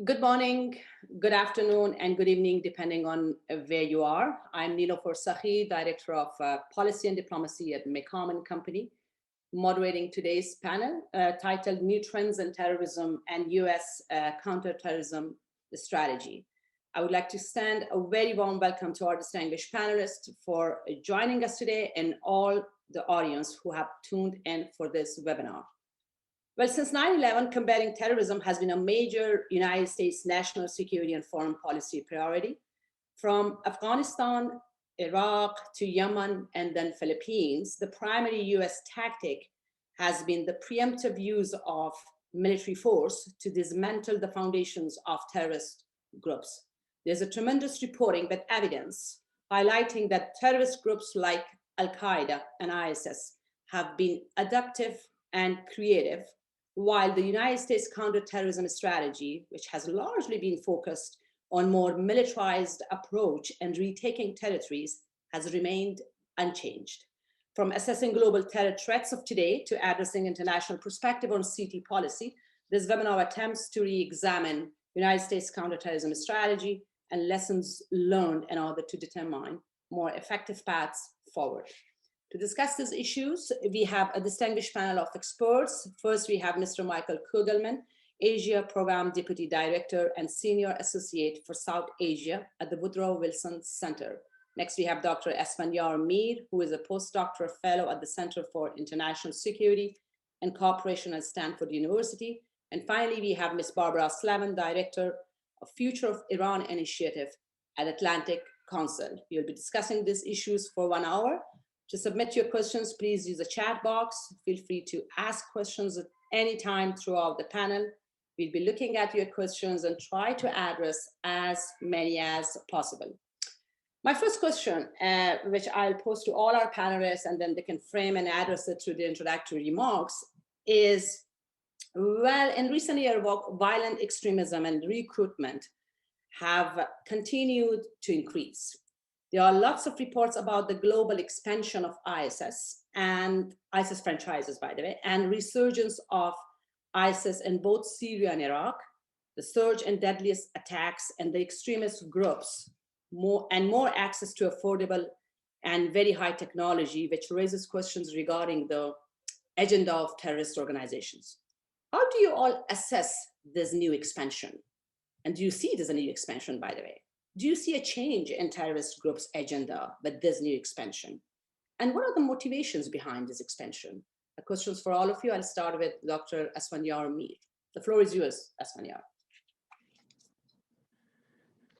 Good morning, good afternoon, and good evening, depending on where you are. I'm Nilofer Sahi, Director of Policy and Diplomacy at McComm and Company, moderating today's panel titled New Trends in Terrorism and U.S. Counterterrorism Strategy. I would like to extend a very warm welcome to our distinguished panelists for joining us today and all the audience who have tuned in for this webinar. Well, since 9/11, combating terrorism has been a major United States national security and foreign policy priority. From Afghanistan, Iraq to Yemen, and then Philippines, the primary US tactic has been the preemptive use of military force to dismantle the foundations of terrorist groups. There's a tremendous reporting with evidence highlighting that terrorist groups like Al-Qaeda and ISIS have been adaptive and creative, while the United States counterterrorism strategy, which has largely been focused on more militarized approach and retaking territories, has remained unchanged. From assessing global terror threats of today to addressing international perspective on CT policy, this webinar attempts to re-examine United States counterterrorism strategy and lessons learned in order to determine more effective paths forward. To discuss these issues, we have a distinguished panel of experts. First, we have Mr. Michael Kugelman, Asia Program Deputy Director and Senior Associate for South Asia at the Woodrow Wilson Center. Next, we have Dr. Esfandiar Mir, who is a postdoctoral fellow at the Center for International Security and Cooperation at Stanford University. And finally, we have Ms. Barbara Slavin, Director of Future of Iran Initiative at Atlantic Council. We'll be discussing these issues for 1 hour. To submit your questions, please use the chat box. Feel free to ask questions at any time throughout the panel. We'll be looking at your questions and try to address as many as possible. My first question, which I'll pose to all our panelists, and then they can frame and address it through the introductory remarks, is, well, in recent years, violent extremism and recruitment have continued to increase. There are lots of reports about the global expansion of ISIS and ISIS franchises, by the way, and resurgence of ISIS in both Syria and Iraq, the surge and deadliest attacks and the extremist groups, more access to affordable and very high technology, which raises questions regarding the agenda of terrorist organizations. How do you all assess this new expansion? And do you see it as a new expansion, by the way? Do you see a change in terrorist groups' agenda with this new expansion? And what are the motivations behind this expansion? The questions for all of you. I'll start with Dr. Esfandiar Mir. The floor is yours, Esfandiar.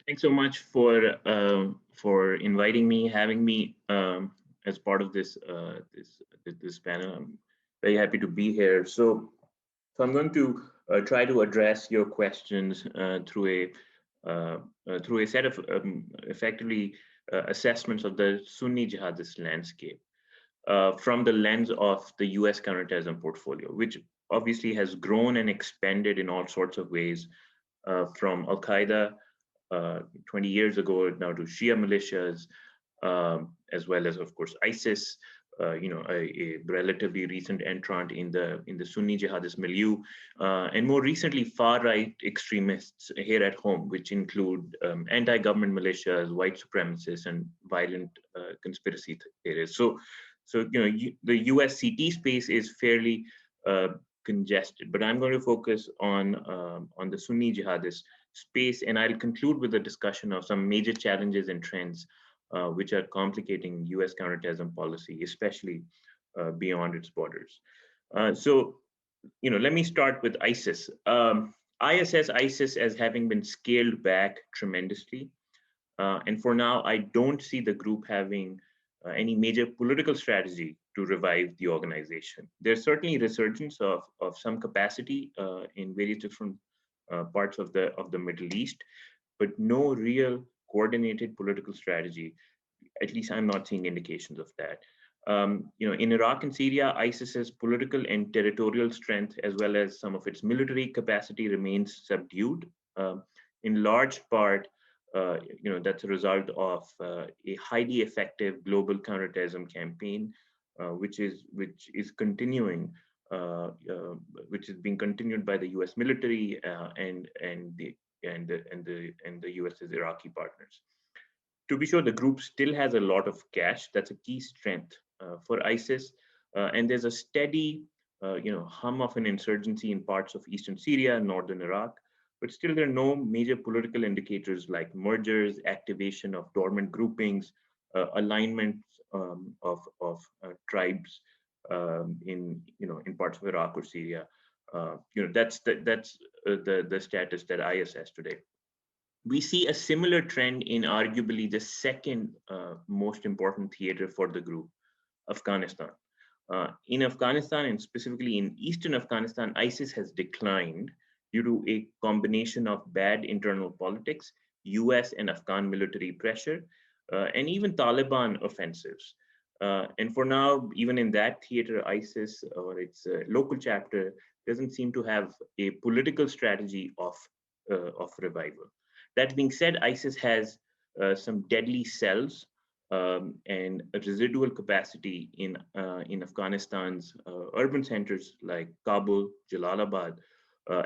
Thanks so much for inviting me, having me as part of this panel. I'm very happy to be here. So I'm going to try to address your questions through a set of effectively assessments of the Sunni jihadist landscape from the lens of the US counterterrorism portfolio, which obviously has grown and expanded in all sorts of ways, from Al-Qaeda 20 years ago now to Shia militias, as well as, of course, ISIS, a relatively recent entrant in the Sunni jihadist milieu, and more recently far-right extremists here at home, which include anti-government militias, white supremacists, and violent conspiracy theorists. So the US CT space is fairly congested, but I'm going to focus on the Sunni jihadist space, and I'll conclude with a discussion of some major challenges and trends which are complicating US counterterrorism policy, especially beyond its borders. So let me start with ISIS. I assess ISIS as having been scaled back tremendously. And for now, I don't see the group having any major political strategy to revive the organization. There's certainly resurgence of some capacity in various different parts of the Middle East, but no real coordinated political strategy. At least I'm not seeing indications of that. In Iraq and Syria, ISIS's political and territorial strength, as well as some of its military capacity, remains subdued. In large part, that's a result of a highly effective global counterterrorism campaign, which is continuing, which is being continued by the U.S. military and the and the US's Iraqi partners. To be sure, the group still has a lot of cash. That's a key strength for ISIS, and there's a steady, hum of an insurgency in parts of eastern Syria, northern Iraq. But still, there are no major political indicators like mergers, activation of dormant groupings, alignment of tribes in parts of Iraq or Syria. That's the status that IS has today. We see a similar trend in arguably the second most important theater for the group, Afghanistan. In Afghanistan, and specifically in eastern Afghanistan, ISIS has declined due to a combination of bad internal politics, US and Afghan military pressure, and even Taliban offensives. And for now, even in that theater, ISIS or its local chapter doesn't seem to have a political strategy of revival. That being said, ISIS has some deadly cells and a residual capacity in Afghanistan's urban centers like Kabul, Jalalabad,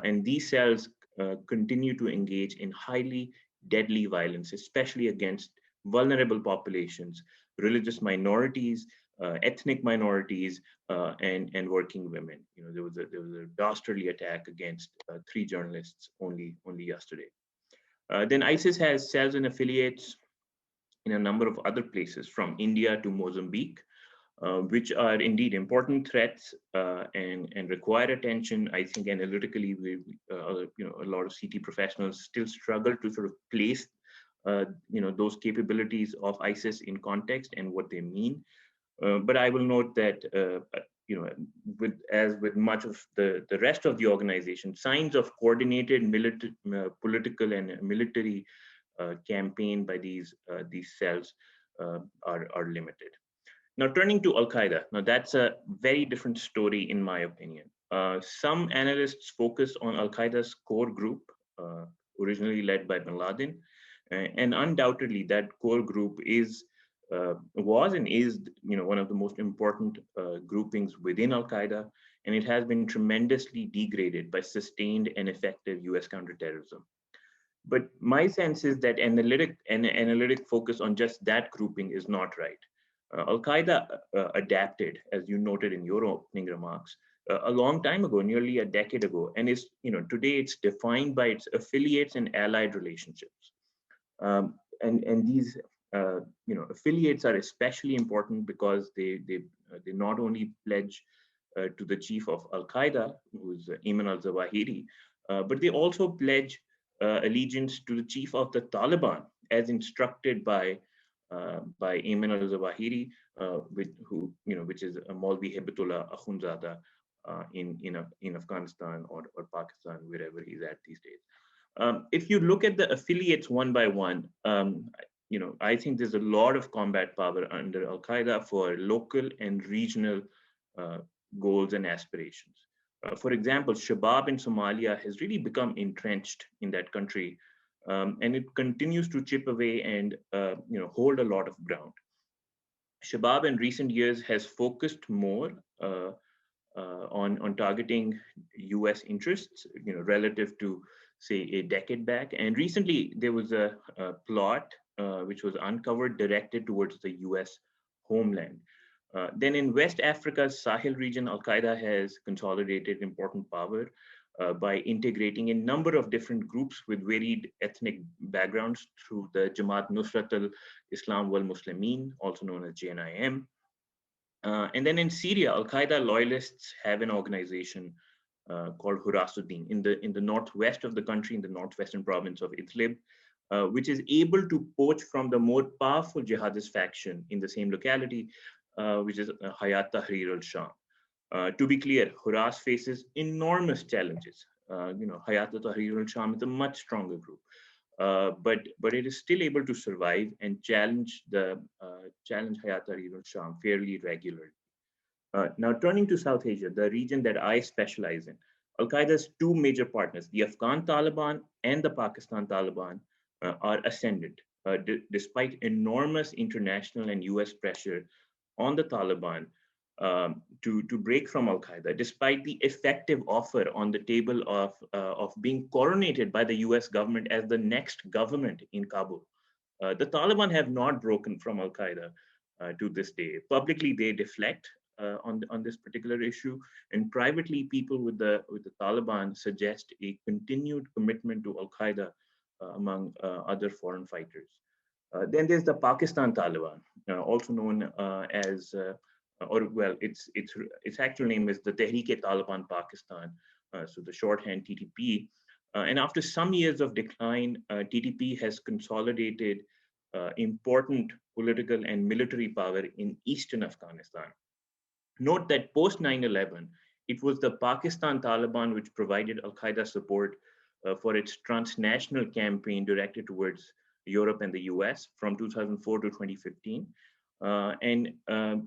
and these cells continue to engage in highly deadly violence, especially against vulnerable populations, religious minorities, ethnic minorities, and working women. There was a dastardly attack against 3 journalists only yesterday. Then ISIS has cells and affiliates in a number of other places, from India to Mozambique, which are indeed important threats and require attention. I think analytically, a lot of CT professionals still struggle to sort of place, those capabilities of ISIS in context and what they mean. But I will note that, as with much of the rest of the organization, signs of coordinated political and military campaign by these cells are limited. Now, turning to Al-Qaeda, now that's a very different story in my opinion. Some analysts focus on Al-Qaeda's core group, originally led by bin Laden, and undoubtedly that core group was and is one of the most important groupings within Al-Qaeda, and it has been tremendously degraded by sustained and effective US counterterrorism. But my sense is that analytic focus on just that grouping is not right. Al-Qaeda adapted, as you noted in your opening remarks, a long time ago, nearly a decade ago, and today it's defined by its affiliates and allied relationships. And these affiliates are especially important because they not only pledge to the chief of Al-Qaeda, who is Ayman al-Zawahiri, but they also pledge allegiance to the chief of the Taliban, as instructed by Ayman al-Zawahiri, which is Maulvi Hibatullah Akhundzada in Afghanistan or Pakistan, wherever he's at these days. If you look at the affiliates one by one, I think there's a lot of combat power under Al-Qaeda for local and regional goals and aspirations. For example, Shabab in Somalia has really become entrenched in that country, and it continues to chip away and hold a lot of ground. Shabab in recent years has focused more on targeting US interests, relative to, say, a decade back. And recently there was a plot which was uncovered directed towards the US homeland. Then in West Africa's Sahel region, Al-Qaeda has consolidated important power by integrating a number of different groups with varied ethnic backgrounds through the Jamaat Nusrat al-Islam wal Muslimin, also known as JNIM. And then in Syria, Al-Qaeda loyalists have an organization called Hurasuddin in the northwest of the country, in the northwestern province of Idlib, which is able to poach from the more powerful jihadist faction in the same locality, which is Hayat Tahrir al-Sham. To be clear, Huras faces enormous challenges. Hayat Tahrir al-Sham is a much stronger group, but it is still able to survive and challenge Hayat Tahrir al-Sham fairly regularly. Now, turning to South Asia, the region that I specialize in, Al-Qaeda's two major partners, the Afghan Taliban and the Pakistan Taliban, are ascendant, despite enormous international and US pressure on the Taliban. to break from Al-Qaeda, despite the effective offer on the table of being coronated by the US government as the next government in Kabul. The Taliban have not broken from Al-Qaeda to this day. Publicly, they deflect on this particular issue, and privately, people with the Taliban suggest a continued commitment to Al-Qaeda among other foreign fighters. Then there's the Pakistan Taliban, also known as or well, its actual name is the Tehreek-e-Taliban Pakistan, so the shorthand TTP. And after some years of decline, TTP has consolidated important political and military power in eastern Afghanistan. Note that post 9/11, it was the Pakistan Taliban which provided Al-Qaeda support for its transnational campaign directed towards Europe and the US from 2004 to 2015.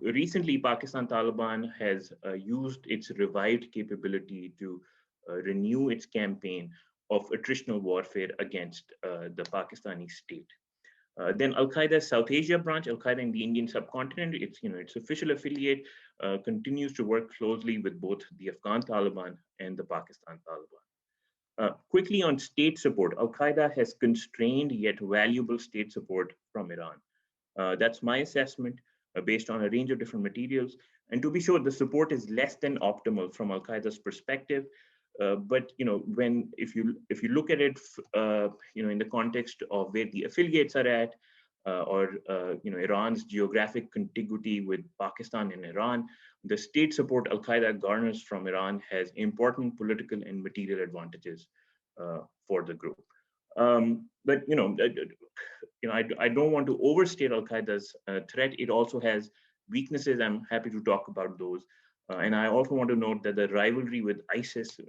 Recently, Pakistan Taliban has used its revived capability to renew its campaign of attritional warfare against the Pakistani state. Then Al-Qaeda's South Asia branch, Al-Qaeda in the Indian subcontinent, its official affiliate continues to work closely with both the Afghan Taliban and the Pakistan Taliban. Quickly on state support, Al-Qaeda has constrained yet valuable state support from Iran. That's my assessment based on a range of different materials. And to be sure, the support is less than optimal from Al-Qaeda's perspective. But if you look at it, in the context of where the affiliates are at, or Iran's geographic contiguity with Pakistan and Iran, the state support Al-Qaeda garners from Iran has important political and material advantages for the group. But I don't want to overstate Al-Qaeda's threat. It also has weaknesses. I'm happy to talk about those. And I also want to note that the rivalry with ISIS,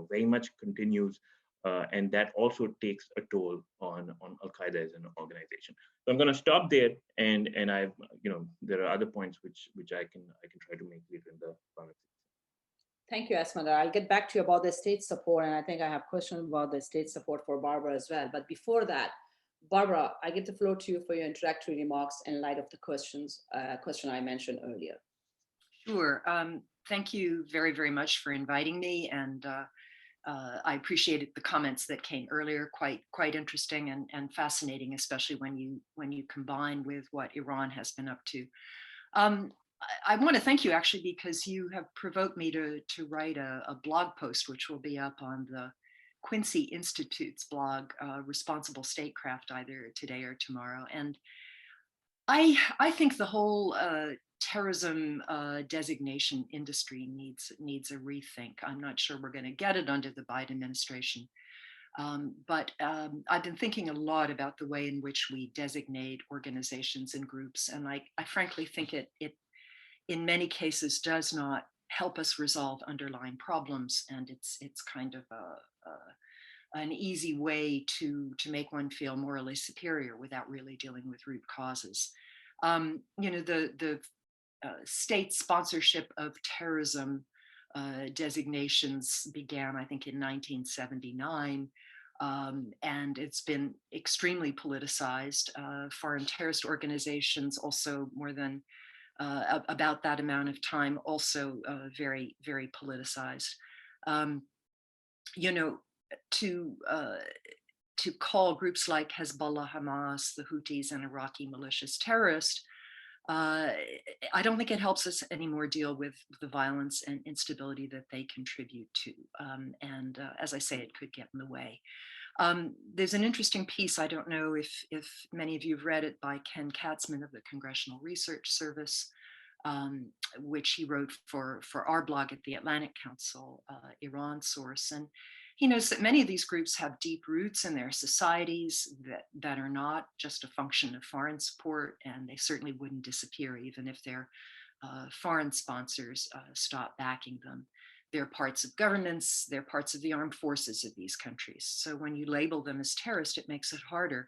very much continues, and that also takes a toll on Al-Qaeda as an organization. So I'm going to stop there, and there are other points which I can try to make later in the conversation. Thank you, Esmander. I'll get back to you about the state support, and I think I have questions about the state support for Barbara as well. But before that, Barbara, I give the floor to you for your introductory remarks in light of the question I mentioned earlier. Sure. Thank you very, very much for inviting me, and I appreciated the comments that came earlier. Quite interesting and fascinating, especially when you combine with what Iran has been up to. I want to thank you actually because you have provoked me to write a blog post, which will be up on the Quincy Institute's blog, Responsible Statecraft, either today or tomorrow. And I think the whole terrorism designation industry needs a rethink. I'm not sure we're going to get it under the Biden administration. But I've been thinking a lot about the way in which we designate organizations and groups. And I frankly think it in many cases does not help us resolve underlying problems. And it's kind of an easy way to make one feel morally superior without really dealing with root causes. The state sponsorship of terrorism designations began, I think, in 1979. And it's been extremely politicized. Foreign terrorist organizations also more than about that amount of time, also very, very politicized. To call groups like Hezbollah, Hamas, the Houthis, and Iraqi militias terrorist, I don't think it helps us anymore deal with the violence and instability that they contribute to. And as I say, it could get in the way. There's an interesting piece, I don't know if many of you have read it, by Ken Katzman of the Congressional Research Service, which he wrote for our blog at the Atlantic Council, Iran Source. And he knows that many of these groups have deep roots in their societies that are not just a function of foreign support, and they certainly wouldn't disappear even if their foreign sponsors stop backing them. They're parts of governments, they're parts of the armed forces of these countries. So when you label them as terrorist, it makes it harder,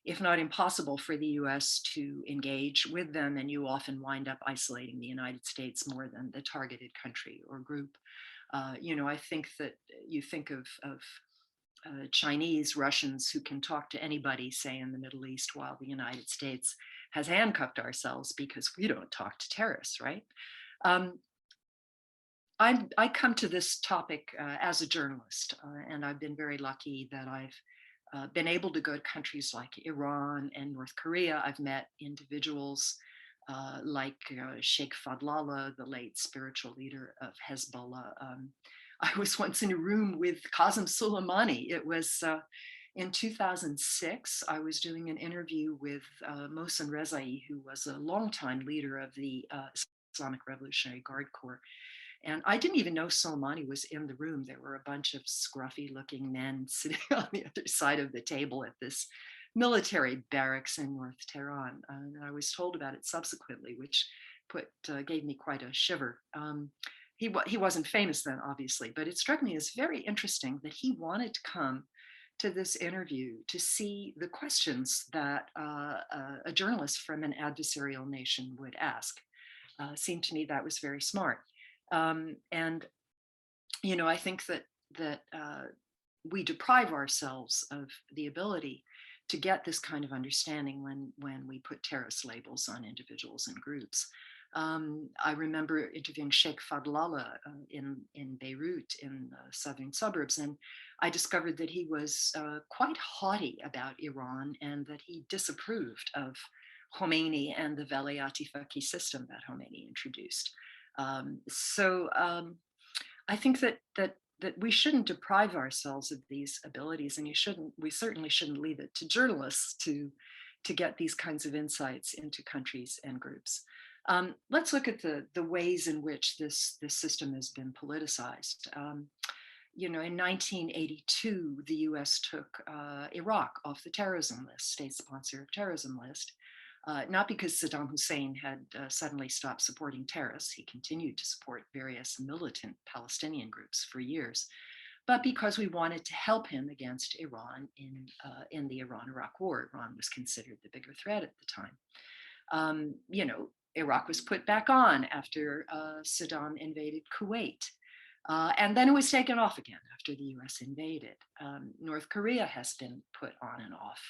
if not impossible, for the US to engage with them, and you often wind up isolating the United States more than the targeted country or group. I think that you think of Chinese, Russians who can talk to anybody, say in the Middle East, while the United States has handcuffed ourselves because we don't talk to terrorists, right? I come to this topic as a journalist, and I've been very lucky that I've been able to go to countries like Iran and North Korea. I've met individuals like Sheikh Fadlallah, the late spiritual leader of Hezbollah. I was once in a room with Qasem Soleimani. It was in 2006. I was doing an interview with Mohsen Rezai, who was a longtime leader of the Islamic Revolutionary Guard Corps. And I didn't even know Soleimani was in the room. There were a bunch of scruffy looking men sitting on the other side of the table at this military barracks in North Tehran. And I was told about it subsequently, which gave me quite a shiver. He wasn't famous then, obviously, but it struck me as very interesting that he wanted to come to this interview to see the questions that a journalist from an adversarial nation would ask. Seemed to me that was very smart. And, you know, I think that we deprive ourselves of the ability to get this kind of understanding when we put terrorist labels on individuals and groups. I remember interviewing Sheikh Fadlallah in Beirut, in the southern suburbs, and I discovered that he was quite haughty about Iran and that he disapproved of Khomeini and the Velayati Faqih system that Khomeini introduced. So I think that we shouldn't deprive ourselves of these abilities, and we certainly shouldn't leave it to journalists to get these kinds of insights into countries and groups. Let's look at the ways in which this system has been politicized. You know, in 1982, the US took Iraq off the terrorism list, state sponsor of terrorism list. Not because Saddam Hussein had suddenly stopped supporting terrorists. He continued to support various militant Palestinian groups for years, but because we wanted to help him against Iran in the Iran-Iraq war. Iran was considered the bigger threat at the time. You know, Iraq was put back on after Saddam invaded Kuwait. And then it was taken off again after the US invaded. North Korea has been put on and off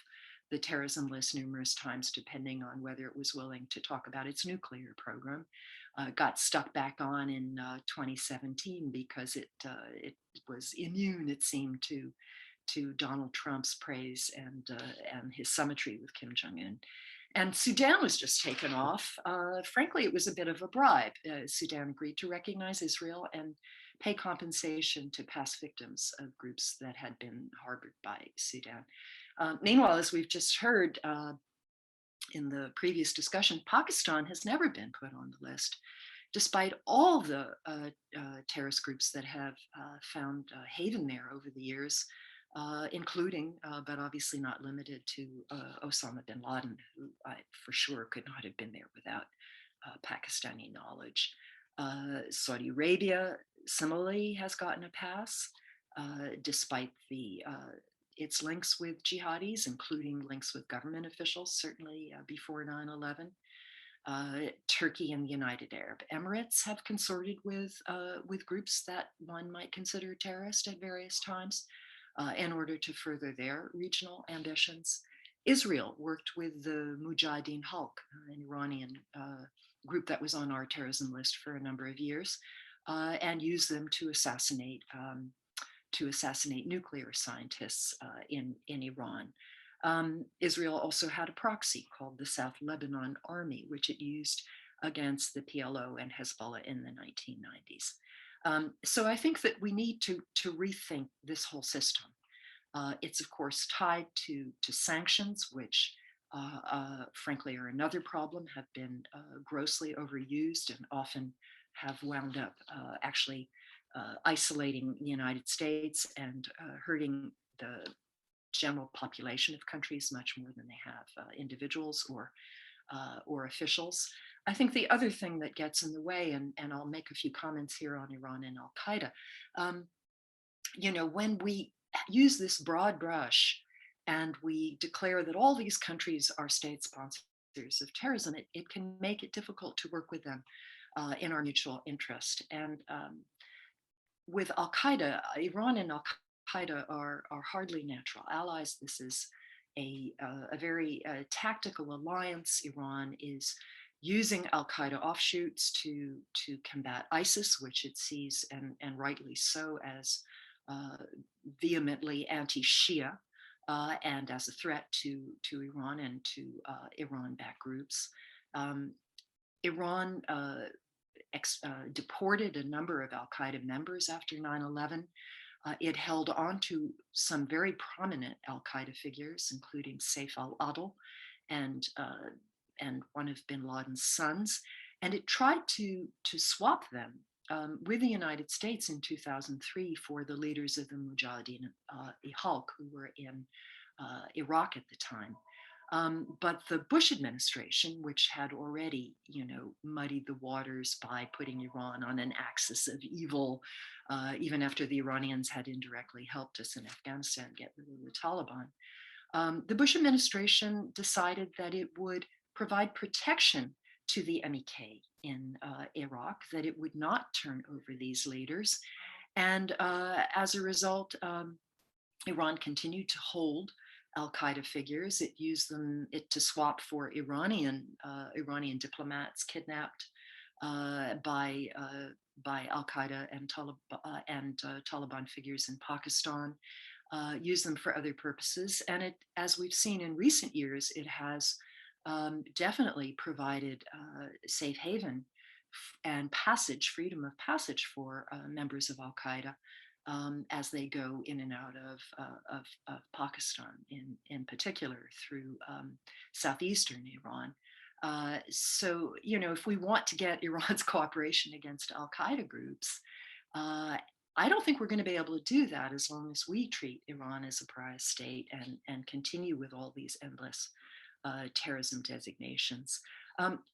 the terrorism list numerous times, depending on whether it was willing to talk about its nuclear program. Got stuck back on in 2017 because it was immune, it seemed, to Donald Trump's praise and his symmetry with Kim Jong-un. And Sudan was just taken off. Frankly, it was a bit of a bribe. Sudan agreed to recognize Israel and pay compensation to past victims of groups that had been harbored by Sudan. Meanwhile, as we've just heard in the previous discussion, Pakistan has never been put on the list, despite all the terrorist groups that have found haven there over the years, including, but obviously not limited to, Osama bin Laden, who for sure could not have been there without Pakistani knowledge. Saudi Arabia similarly has gotten a pass, despite its links with jihadis, including links with government officials, certainly before 9/11. Turkey and the United Arab Emirates have consorted with groups that one might consider terrorist at various times in order to further their regional ambitions. Israel worked with the Mujahideen Halq, an Iranian group that was on our terrorism list for a number of years, and used them to assassinate nuclear scientists in Iran. Israel also had a proxy called the South Lebanon Army, which it used against the PLO and Hezbollah in the 1990s. So I think that we need to rethink this whole system. It's of course tied to sanctions, which frankly are another problem, have been grossly overused and often have wound up actually isolating the United States and hurting the general population of countries much more than they have individuals or officials. I think the other thing that gets in the way, and I'll make a few comments here on Iran and Al-Qaeda, you know, when we use this broad brush and we declare that all these countries are state sponsors of terrorism, it can make it difficult to work with them in our mutual interest. And with Al-Qaeda, Iran and Al-Qaeda are hardly natural allies. This is a very tactical alliance. Iran is using al-Qaeda offshoots to combat ISIS, which it sees, and rightly so, as vehemently anti-Shia and as a threat to Iran and to Iran-backed groups. Iran deported a number of al-Qaeda members after 9/11. It held on to some very prominent al-Qaeda figures, including Saif al-Adil and one of bin Laden's sons, and it tried to swap them with the United States in 2003 for the leaders of the Mujahideen Halq, who were in Iraq at the time. But the Bush administration, which had already, muddied the waters by putting Iran on an axis of evil, even after the Iranians had indirectly helped us in Afghanistan get rid of the Taliban, the Bush administration decided that it would provide protection to the MEK in Iraq, that it would not turn over these leaders. And as a result, Iran continued to hold al-Qaeda figures. It used it to swap for Iranian diplomats kidnapped by al-Qaeda and Taliban figures in Pakistan, used them for other purposes. And it, as we've seen in recent years, it has definitely provided safe haven and freedom of passage for members of al-Qaeda as they go in and out of Pakistan, in particular through southeastern Iran. So, if we want to get Iran's cooperation against al-Qaeda groups, I don't think we're going to be able to do that as long as we treat Iran as a pariah state and continue with all these endless terrorism designations.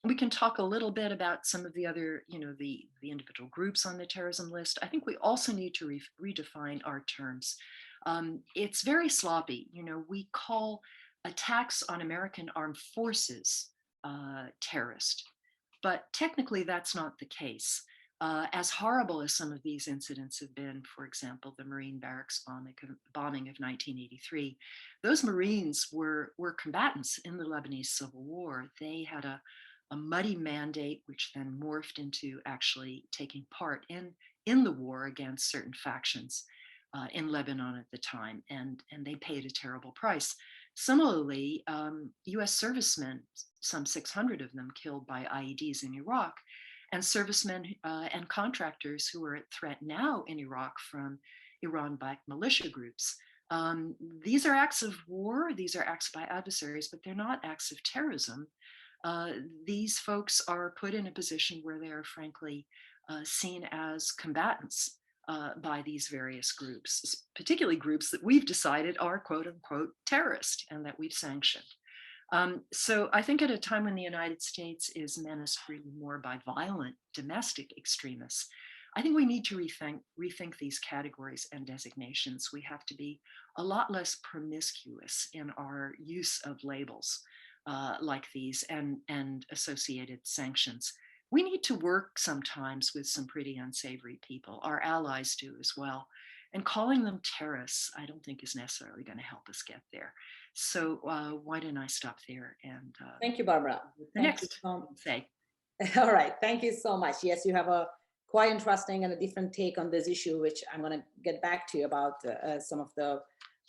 We can talk a little bit about some of the other, the individual groups on the terrorism list. I think we also need to redefine our terms. It's very sloppy. We call attacks on American armed forces terrorist, but technically that's not the case. As horrible as some of these incidents have been, for example, the Marine barracks bombing of 1983, those Marines were combatants in the Lebanese Civil War. They had a muddy mandate, which then morphed into actually taking part in the war against certain factions in Lebanon at the time, and they paid a terrible price. Similarly, US servicemen, some 600 of them killed by IEDs in Iraq, and servicemen and contractors who are at threat now in Iraq from Iran-backed militia groups. These are acts of war, these are acts by adversaries, but they're not acts of terrorism. These folks are put in a position where they are frankly seen as combatants by these various groups, particularly groups that we've decided are quote unquote terrorist and that we've sanctioned. So I think at a time when the United States is menaced really more by violent domestic extremists, I think we need to rethink these categories and designations. We have to be a lot less promiscuous in our use of labels like these and associated sanctions. We need to work sometimes with some pretty unsavory people. Our allies do as well. And calling them terrorists, I don't think is necessarily going to help us get there. So why don't I stop there? And thank you, Barbara. Next, say. All right, thank you so much. Yes, you have a quite interesting and a different take on this issue, which I'm going to get back to you about some of the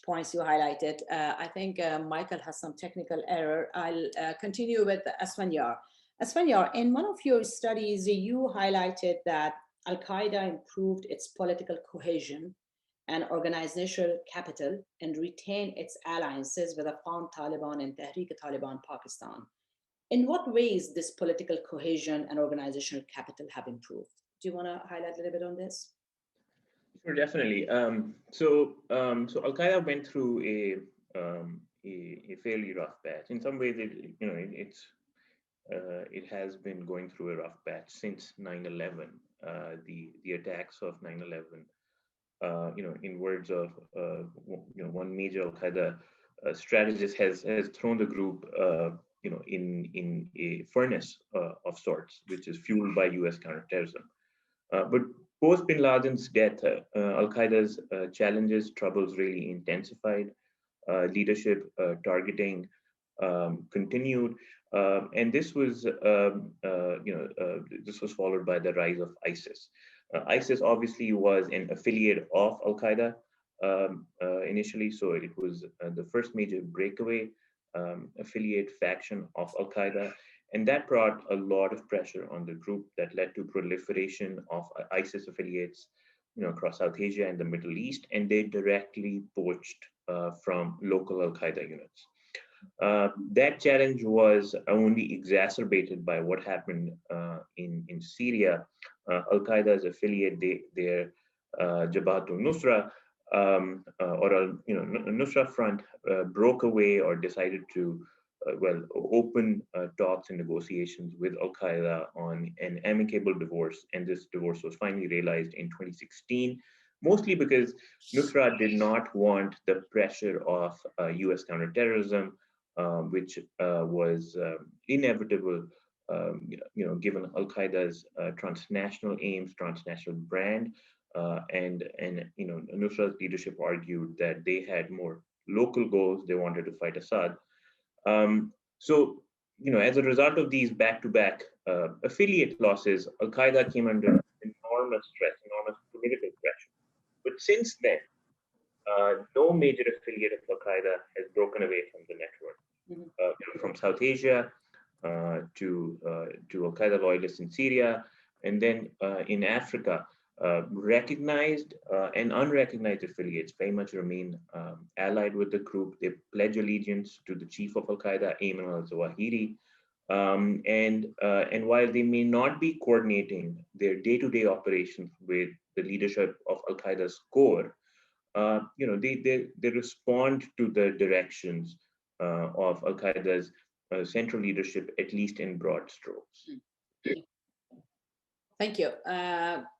points you highlighted. I think Michael has some technical error. I'll continue with Asfanyar. Asfanyar, in one of your studies, you highlighted that Al-Qaeda improved its political cohesion and organizational capital and retained its alliances with Afghan Taliban and Tehrik-e-Taliban Pakistan. In what ways this political cohesion and organizational capital have improved? Do you want to highlight a little bit on this? Sure, definitely. So Al-Qaeda went through a fairly rough patch. In some ways, it has been going through a rough patch since 9/11. The attacks of 9/11. In words of one major Al-Qaeda strategist has thrown the group in a furnace of sorts, which is fueled by US counterterrorism. But post bin Laden's death, Al-Qaeda's challenges, troubles really intensified. Leadership targeting continued. And this was, this was followed by the rise of ISIS. ISIS obviously was an affiliate of Al-Qaeda initially, so it was the first major breakaway affiliate faction of Al-Qaeda, and that brought a lot of pressure on the group that led to proliferation of ISIS affiliates, across South Asia and the Middle East, and they directly poached from local Al-Qaeda units. That challenge was only exacerbated by what happened in Syria. Al-Qaeda's affiliate, their Jabhat al-Nusra, Nusra Front broke away or decided to open talks and negotiations with Al-Qaeda on an amicable divorce, and this divorce was finally realized in 2016, mostly because Nusra did not want the pressure of US counterterrorism, which was inevitable, given Al-Qaeda's transnational aims, transnational brand, and Nusra's leadership argued that they had more local goals. They wanted to fight Assad. So, as a result of these back-to-back affiliate losses, Al-Qaeda came under enormous stress, enormous political pressure. But since then, no major affiliate of Al-Qaeda has broken away from the network. From South Asia to Al-Qaeda loyalists in Syria, and then in Africa, recognized and unrecognized affiliates very much remain allied with the group. They pledge allegiance to the chief of Al-Qaeda, Ayman al-Zawahiri. And while they may not be coordinating their day-to-day operations with the leadership of Al-Qaeda's core, they respond to the directions of Al-Qaeda's central leadership, at least in broad strokes. Thank you.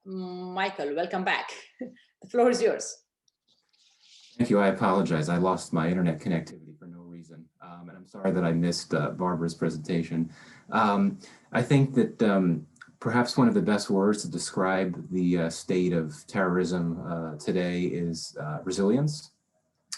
Michael, welcome back. The floor is yours. Thank you. I apologize. I lost my internet connectivity for no reason. And I'm sorry that I missed Barbara's presentation. I think that perhaps one of the best words to describe the state of terrorism today is resilience.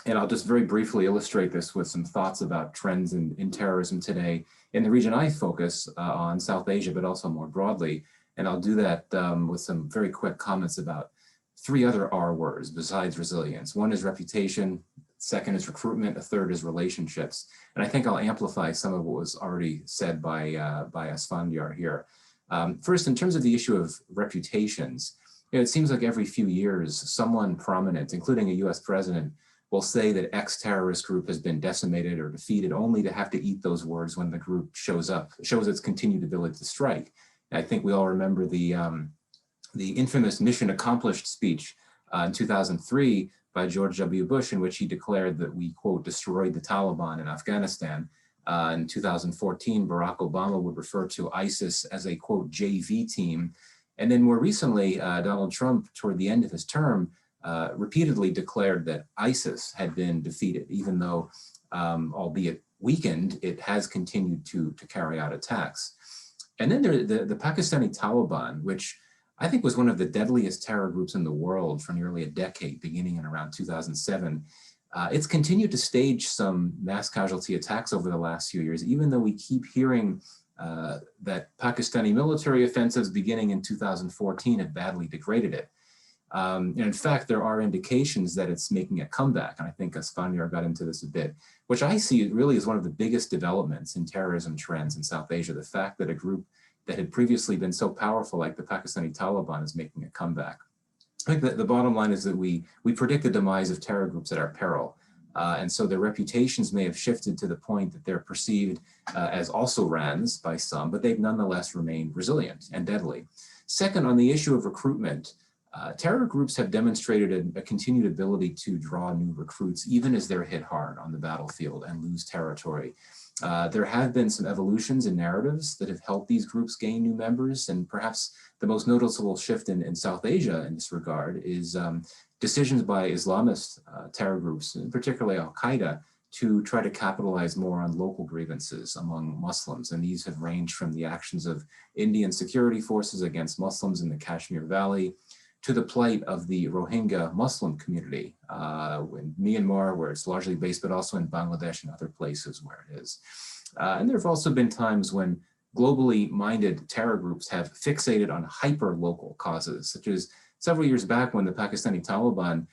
And I'll just very briefly illustrate this with some thoughts about trends in terrorism today in the region I focus on, South Asia, but also more broadly. And I'll do that with some very quick comments about three other R words besides resilience. One is reputation, second is recruitment, a third is relationships. And I think I'll amplify some of what was already said by Asfandyar here. First, in terms of the issue of reputations, it seems like every few years, someone prominent, including a US president, will say that X terrorist group has been decimated or defeated, only to have to eat those words when the group shows its continued ability to strike. I think we all remember the infamous mission accomplished speech in 2003 by George W. Bush, in which he declared that we, quote, destroyed the Taliban in Afghanistan. In 2014, Barack Obama would refer to ISIS as a, quote, JV team. And then more recently, Donald Trump, toward the end of his term, repeatedly declared that ISIS had been defeated, even though, albeit weakened, it has continued to carry out attacks. And then the Pakistani Taliban, which I think was one of the deadliest terror groups in the world for nearly a decade, beginning in around 2007. It's continued to stage some mass casualty attacks over the last few years, even though we keep hearing that Pakistani military offensives beginning in 2014 have badly degraded it. And in fact, there are indications that it's making a comeback. And I think Asfandyar got into this a bit, which I see really as one of the biggest developments in terrorism trends in South Asia. The fact that a group that had previously been so powerful like the Pakistani Taliban is making a comeback. I think that the bottom line is that we predict the demise of terror groups at our peril. And so their reputations may have shifted to the point that they're perceived as also rans by some, but they've nonetheless remained resilient and deadly. Second, on the issue of recruitment, terror groups have demonstrated a continued ability to draw new recruits, even as they're hit hard on the battlefield and lose territory. There have been some evolutions in narratives that have helped these groups gain new members, and perhaps the most noticeable shift in South Asia in this regard is decisions by Islamist terror groups, and particularly Al-Qaeda, to try to capitalize more on local grievances among Muslims. And these have ranged from the actions of Indian security forces against Muslims in the Kashmir Valley, to the plight of the Rohingya Muslim community in Myanmar, where it's largely based, but also in Bangladesh and other places where it is. And there have also been times when globally minded terror groups have fixated on hyper-local causes, such as several years back when the Pakistani Taliban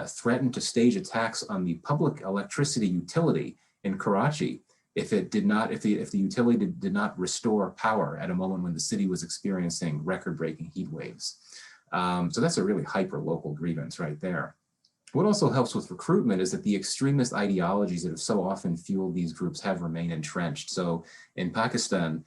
threatened to stage attacks on the public electricity utility in Karachi if the utility did not restore power at a moment when the city was experiencing record-breaking heat waves. So that's a really hyper-local grievance right there. What also helps with recruitment is that the extremist ideologies that have so often fueled these groups have remained entrenched. So in Pakistan,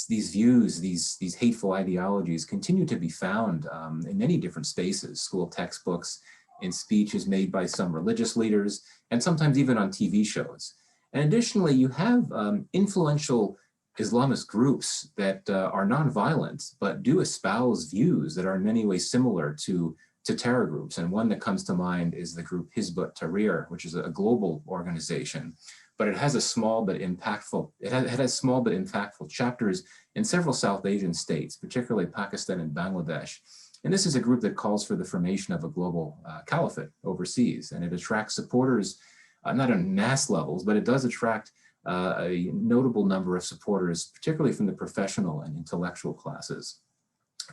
these views, these hateful ideologies continue to be found in many different spaces, school textbooks, in speeches made by some religious leaders, and sometimes even on TV shows. And additionally, you have influential Islamist groups that are nonviolent, but do espouse views that are in many ways similar to terror groups. And one that comes to mind is the group Hizb ut-Tahrir, which is a global organization, but it has a small but impactful, it has small but impactful chapters in several South Asian states, particularly Pakistan and Bangladesh. And this is a group that calls for the formation of a global caliphate overseas, and it attracts supporters, not on mass levels, but it does attract a notable number of supporters, particularly from the professional and intellectual classes.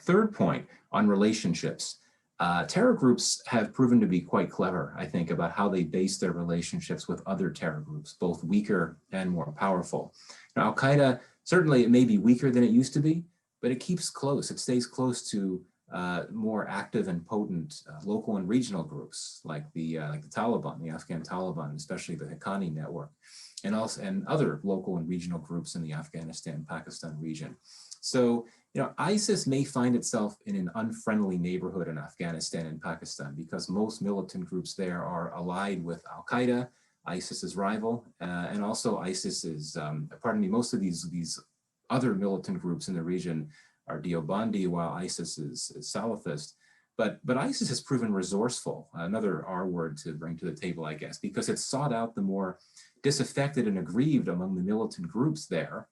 Third point on relationships. Terror groups have proven to be quite clever, I think, about how they base their relationships with other terror groups, both weaker and more powerful. Now, Al-Qaeda, certainly it may be weaker than it used to be, but it keeps close. It stays close to more active and potent local and regional groups like the Taliban, the Afghan Taliban, especially the Haqqani network, and other local and regional groups in the Afghanistan-Pakistan region. So, ISIS may find itself in an unfriendly neighborhood in Afghanistan and Pakistan because most militant groups there are allied with Al-Qaeda, ISIS's rival, and also ISIS's, most of these other militant groups in the region are Deobandi, while ISIS is Salafist. But ISIS has proven resourceful, another R word to bring to the table, I guess, because it's sought out the more disaffected and aggrieved among the militant groups there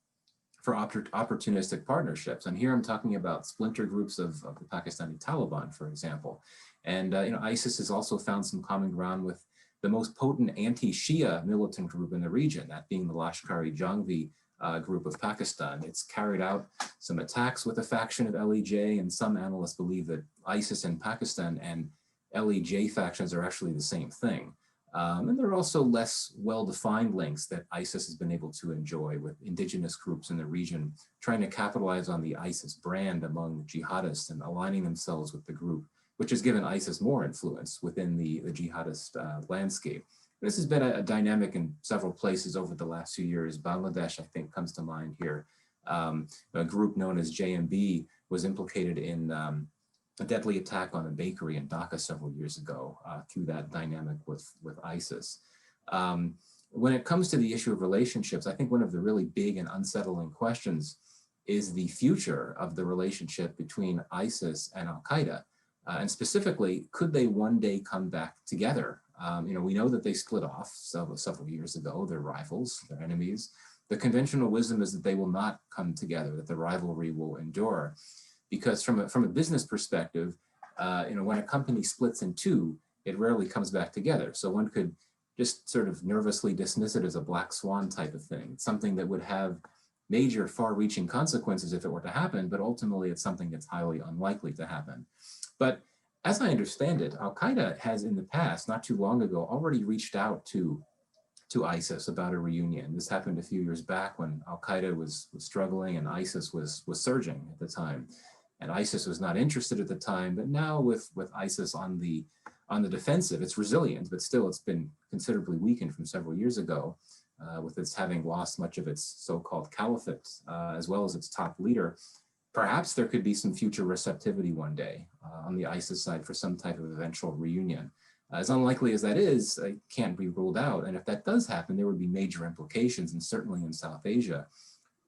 for opportunistic partnerships. And here I'm talking about splinter groups of the Pakistani Taliban, for example. And ISIS has also found some common ground with the most potent anti-Shia militant group in the region, that being the Lashkar-e-Jhangvi group of Pakistan. It's carried out some attacks with a faction of LEJ, and some analysts believe that ISIS in Pakistan and LEJ factions are actually the same thing. And there are also less well-defined links that ISIS has been able to enjoy with indigenous groups in the region trying to capitalize on the ISIS brand among jihadists and aligning themselves with the group, which has given ISIS more influence within the jihadist landscape. This has been a dynamic in several places over the last few years. Bangladesh, I think, comes to mind here. A group known as JMB was implicated in a deadly attack on a bakery in Dhaka several years ago through that dynamic with ISIS. When it comes to the issue of relationships, I think one of the really big and unsettling questions is the future of the relationship between ISIS and Al-Qaeda. And specifically, could they one day come back together? We know that they split off several years ago. They're rivals, they're enemies. The conventional wisdom is that they will not come together, that the rivalry will endure. Because from a business perspective, when a company splits in two, it rarely comes back together. So one could just sort of nervously dismiss it as a black swan type of thing. It's something that would have major far-reaching consequences if it were to happen, but ultimately it's something that's highly unlikely to happen. But as I understand it, Al-Qaeda has in the past, not too long ago, already reached out to ISIS about a reunion. This happened a few years back when Al-Qaeda was struggling and ISIS was surging at the time. And ISIS was not interested at the time, but now with ISIS on the defensive, it's resilient, but still it's been considerably weakened from several years ago, with its having lost much of its so-called caliphate, as well as its top leader. Perhaps there could be some future receptivity one day on the ISIS side for some type of eventual reunion. As unlikely as that is, it can't be ruled out. And if that does happen, there would be major implications, and certainly in South Asia,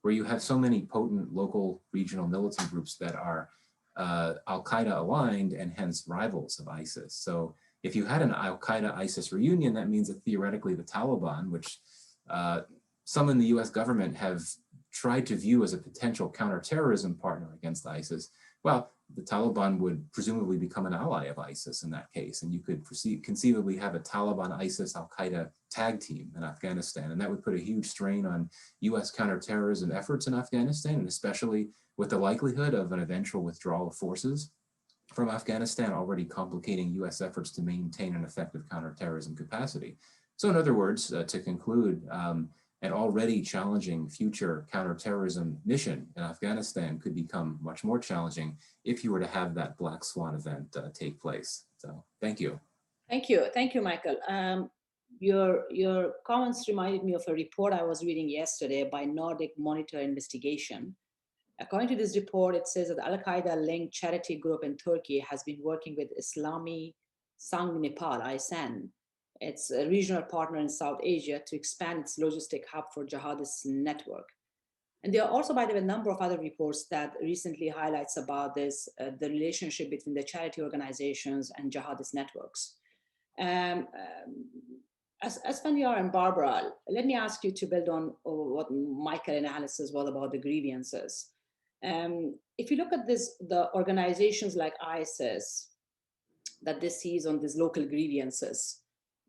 where you have so many potent local regional militant groups that are Al-Qaeda aligned and hence rivals of ISIS. So if you had an Al-Qaeda-ISIS reunion, that means that theoretically the Taliban, which some in the US government have tried to view as a potential counterterrorism partner against ISIS, Well, the Taliban would presumably become an ally of ISIS in that case, and you could conceivably have a Taliban, ISIS, Al-Qaeda tag team in Afghanistan, and that would put a huge strain on U.S. counterterrorism efforts in Afghanistan, and especially with the likelihood of an eventual withdrawal of forces from Afghanistan, already complicating U.S. efforts to maintain an effective counterterrorism capacity. So in other words, to conclude, an already challenging future counterterrorism mission in Afghanistan could become much more challenging if you were to have that black swan event take place. So thank you. Thank you, Michael. Your comments reminded me of a report I was reading yesterday by Nordic Monitor Investigation. According to this report, it says that the Al-Qaeda-linked charity group in Turkey has been working with Islami Sangh Nepal, ISAN, its a regional partner in South Asia, to expand its logistic hub for jihadist network. And there are also, by the way, a number of other reports that recently highlights about this, the relationship between the charity organizations and jihadist networks. Asfandiar and Barbara, let me ask you to build on what Michael's analysis was about the grievances. If you look at this, the organizations like ISIS that this sees on these local grievances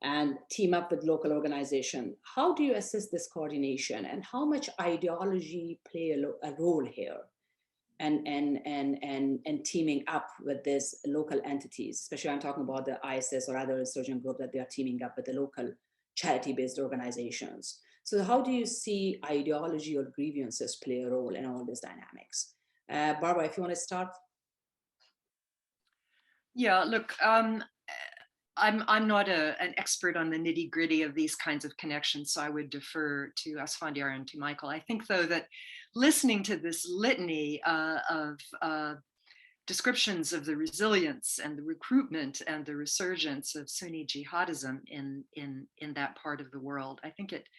and team up with local organization, how do you assess this coordination, and how much ideology play a role here, and teaming up with these local entities, especially I'm talking about the ISIS or other insurgent group that they are teaming up with the local charity-based organizations. So how do you see ideology or grievances play a role in all these dynamics? Barbara, if you want to start. Yeah, look, I'm not an expert on the nitty gritty of these kinds of connections, so I would defer to Asfandiar and to Michael. I think, though, that listening to this litany of descriptions of the resilience and the recruitment and the resurgence of Sunni jihadism in that part of the world, I think it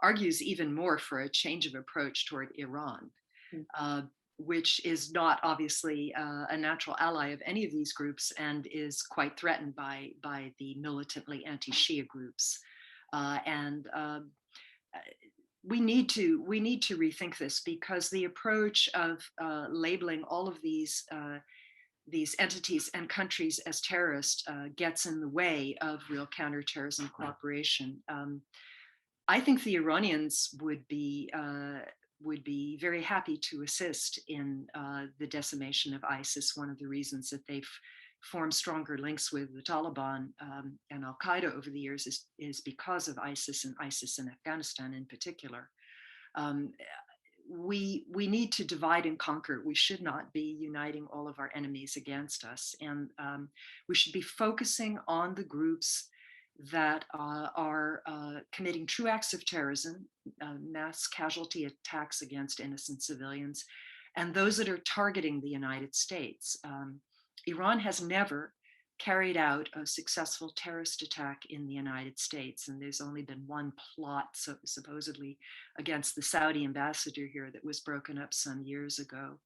argues even more for a change of approach toward Iran. Which is not obviously a natural ally of any of these groups and is quite threatened by the militantly anti-Shia groups. We need to rethink this, because the approach of labeling all of these entities and countries as terrorist gets in the way of real counterterrorism cooperation. I think the Iranians would be very happy to assist in the decimation of ISIS. One of the reasons that they've formed stronger links with the Taliban and Al-Qaeda over the years is because of ISIS in Afghanistan in particular. We need to divide and conquer. We should not be uniting all of our enemies against us. And we should be focusing on the groups that are committing true acts of terrorism, mass casualty attacks against innocent civilians, and those that are targeting the United States. Iran has never carried out a successful terrorist attack in the United States, and there's only been one plot, supposedly, against the Saudi ambassador here that was broken up some years ago.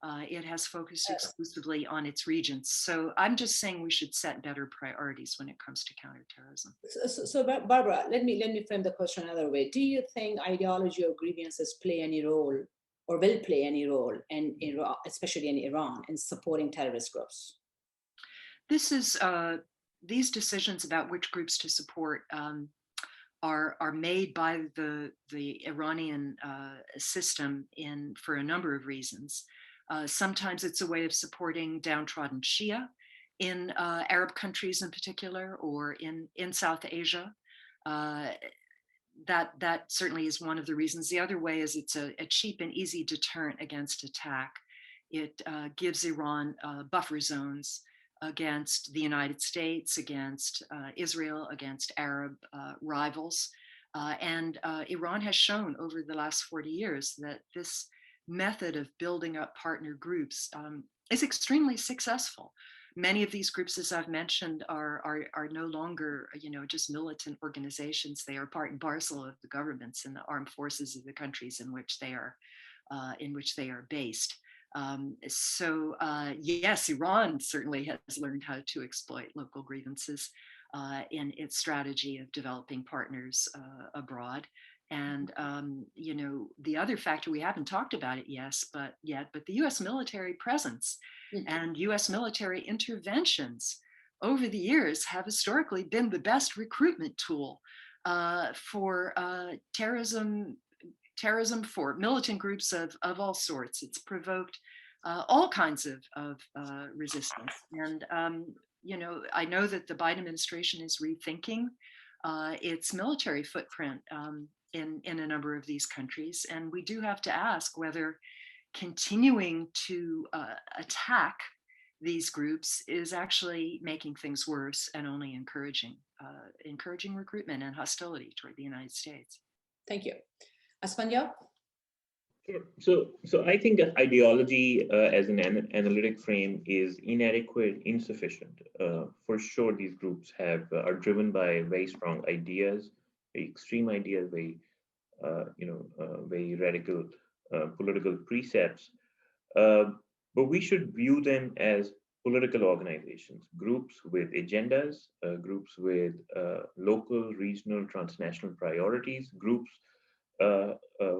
It has focused exclusively on its regions. So I'm just saying we should set better priorities when it comes to counterterrorism. So Barbara, let me frame the question another way. Do you think ideology or grievances play any role, or will play any role, in Iraq, especially in Iran, in supporting terrorist groups? This is these decisions about which groups to support are made by the Iranian system for a number of reasons. Sometimes it's a way of supporting downtrodden Shia in Arab countries in particular, or in South Asia. That certainly is one of the reasons. The other way is it's a cheap and easy deterrent against attack. It gives Iran buffer zones against the United States, against Israel, against Arab rivals. And Iran has shown over the last 40 years that this method of building up partner groups is extremely successful. Many of these groups, as I've mentioned, are no longer, just militant organizations. They are part and parcel of the governments and the armed forces of the countries in which they are based. So yes, Iran certainly has learned how to exploit local grievances in its strategy of developing partners abroad. And you know, the other factor, we haven't talked about it but the U.S. military presence and U.S. military interventions over the years have historically been the best recruitment tool for terrorism for militant groups of all sorts. It's provoked all kinds of resistance. And you know, I know that the Biden administration is rethinking its military footprint in a number of these countries. And we do have to ask whether continuing to attack these groups is actually making things worse and only encouraging recruitment and hostility toward the United States. Thank you. Asfandyar? Sure. So I think that ideology as an analytic frame is inadequate, insufficient. For sure, these groups are driven by very strong ideas, very extreme ideas, very very radical political precepts. But we should view them as political organizations, groups with agendas, groups with local, regional, transnational priorities, groups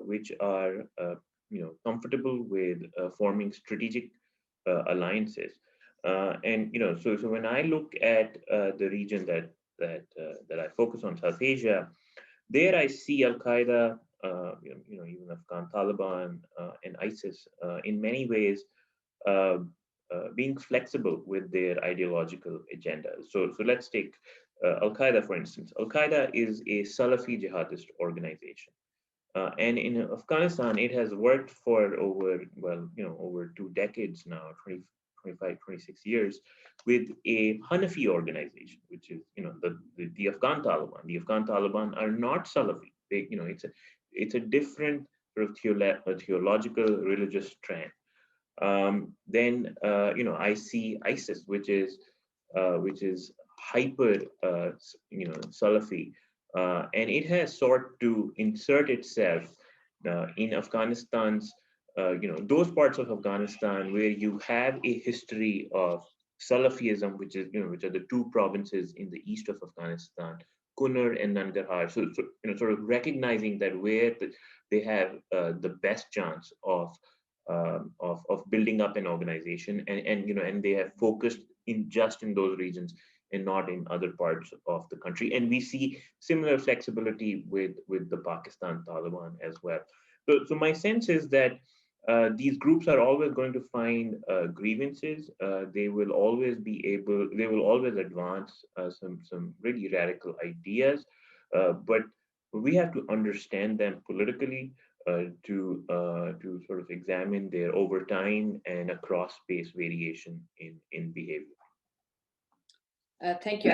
which are comfortable with forming strategic alliances. And so when I look at the region that I focus on, South Asia, there I see Al Qaeda, even Afghan Taliban and ISIS in many ways being flexible with their ideological agendas. So let's take Al Qaeda, for instance. Al Qaeda is a Salafi jihadist organization. And in Afghanistan, it has worked for over 2 decades now, 25, 26 years, with a Hanafi organization, which is, the Afghan Taliban. The Afghan Taliban are not Salafi. It's a different sort of theological religious strand. Then I see ISIS, which is hyper Salafi. And it has sought to insert itself in Afghanistan's, those parts of Afghanistan where you have a history of Salafism, which are the 2 provinces in the east of Afghanistan, Kunar and Nangarhar. So sort of recognizing that where they have the best chance of building up an organization, and they have focused in those regions and not in other parts of the country. And we see similar flexibility with the Pakistan Taliban as well. So my sense is that these groups are always going to find grievances. They will always advance some really radical ideas, but we have to understand them politically to sort of examine their over time and across space variation in behavior. Thank you.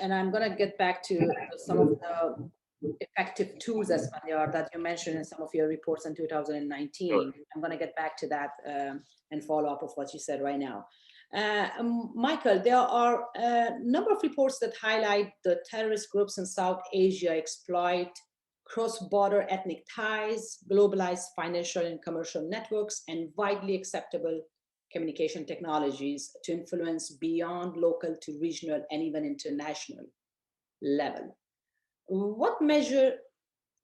And I'm going to get back to some of the effective tools, Asfandyar, that you mentioned in some of your reports in 2019. Sure. I'm going to get back to that and follow up with what you said right now. Michael, there are a number of reports that highlight the terrorist groups in South Asia exploit cross-border ethnic ties, globalized financial and commercial networks, and widely acceptable communication technologies to influence beyond local to regional and even international level. What measure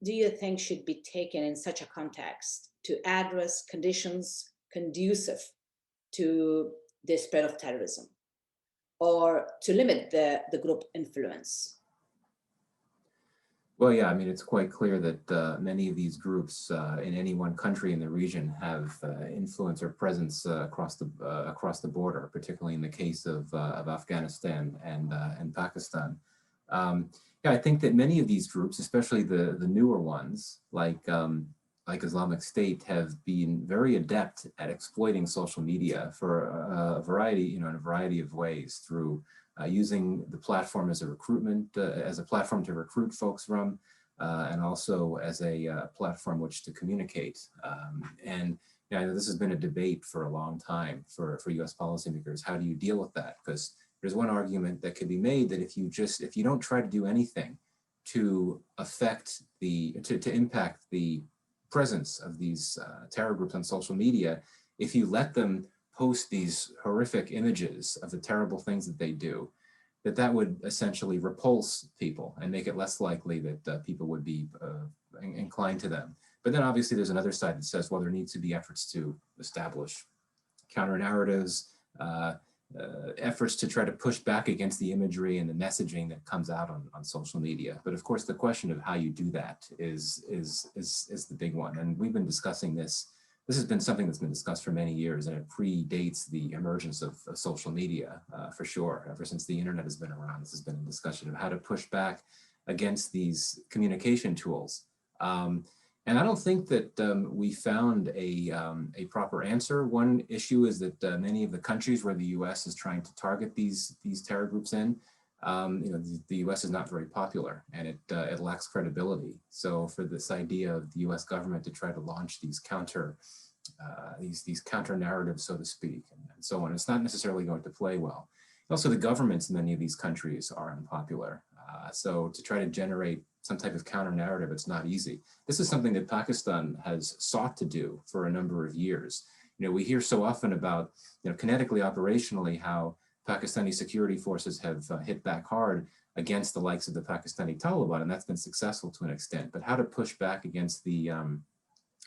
do you think should be taken in such a context to address conditions conducive to the spread of terrorism or to limit the group influence? Well, yeah, I mean, it's quite clear that many of these groups in any one country in the region have influence or presence across the border, particularly in the case of Afghanistan and Pakistan. Yeah, I think that many of these groups, especially the newer ones, like Islamic State, have been very adept at exploiting social media for a variety, in a variety of ways through using the platform as a platform to recruit folks from, and also as a platform which to communicate. And this has been a debate for a long time for U.S. policymakers. How do you deal with that? Because there's one argument that could be made that if you don't try to do anything to affect to impact the presence of these terror groups on social media, if you let them post these horrific images of the terrible things that they do, that would essentially repulse people and make it less likely that people would be inclined to them. But then obviously there's another side that says, well, there needs to be efforts to establish counter narratives, efforts to try to push back against the imagery and the messaging that comes out on social media. But of course, the question of how you do that is the big one. And we've been discussing this. This has been something that's been discussed for many years, and it predates the emergence of social media for sure. Ever since the internet has been around, this has been a discussion of how to push back against these communication tools. And I don't think that we found a proper answer. One issue is that many of the countries where the U.S. is trying to target these terror groups in, the U.S. is not very popular, and it lacks credibility. So for this idea of the U.S. government to try to launch these counter narratives, so to speak, and so on, it's not necessarily going to play well. Also, the governments in many of these countries are unpopular. So to try to generate some type of counter narrative, it's not easy. This is something that Pakistan has sought to do for a number of years. We hear so often about, kinetically, operationally, how Pakistani security forces have hit back hard against the likes of the Pakistani Taliban, and that's been successful to an extent. But how to push back against the,